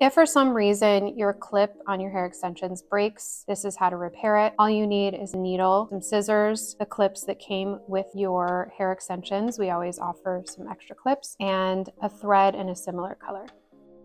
If for some reason your clip on your hair extensions breaks, this is how to repair it. All you need is a needle, some scissors, the clips that came with your hair extensions. We always offer some extra clips, and a thread in a similar color.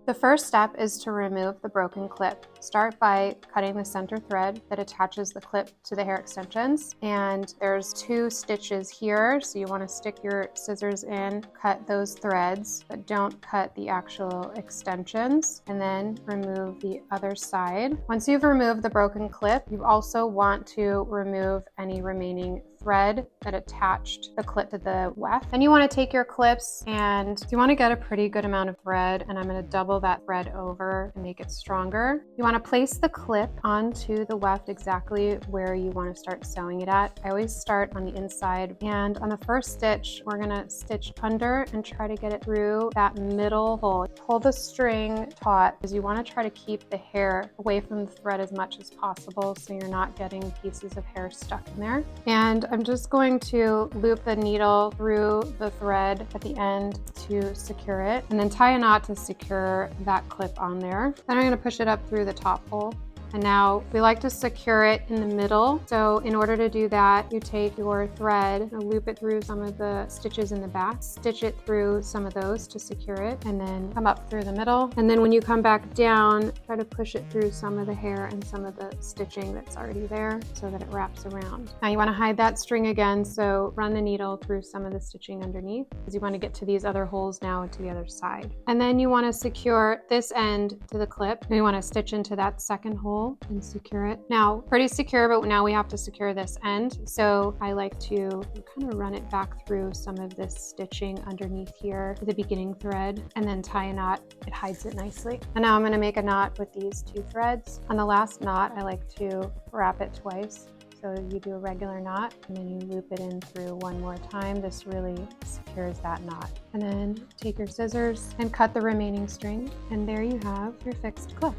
The first step is to remove the broken clip. Start by cutting the center thread that attaches the clip to the hair extensions. And there's 2 stitches here, so you want to stick your scissors in, cut those threads, but don't cut the actual extensions, and then remove the other side. Once you've removed the broken clip, you also want to remove any remaining thread that attached the clip to the weft. Then you want to take your clips and you want to get a pretty good amount of thread, and I'm going to double that thread over and make it stronger. You want to place the clip onto the weft exactly where you want to start sewing it at. I always start on the inside, and on the first stitch we're going to stitch under and try to get it through that middle hole. Pull the string taut because you want to try to keep the hair away from the thread as much as possible so you're not getting pieces of hair stuck in there. And I'm just going to loop the needle through the thread at the end to secure it, and then tie a knot to secure that clip on there. Then I'm going to push it up through the top hole. And now we like to secure it in the middle. So in order to do that, you take your thread and loop it through some of the stitches in the back, stitch it through some of those to secure it, and then come up through the middle. And then when you come back down, try to push it through some of the hair and some of the stitching that's already there so that it wraps around. Now you want to hide that string again, so run the needle through some of the stitching underneath because you want to get to these other holes now and to the other side. And then you want to secure this end to the clip, and you want to stitch into that second hole and secure it. Now, pretty secure, but now we have to secure this end. So I like to kind of run it back through some of this stitching underneath here to the beginning thread and then tie a knot. It hides it nicely. And now I'm going to make a knot with these 2 threads. On the last knot, I like to wrap it twice. So you do a regular knot and then you loop it in through one more time. This really secures that knot. And then take your scissors and cut the remaining string. And there you have your fixed clip.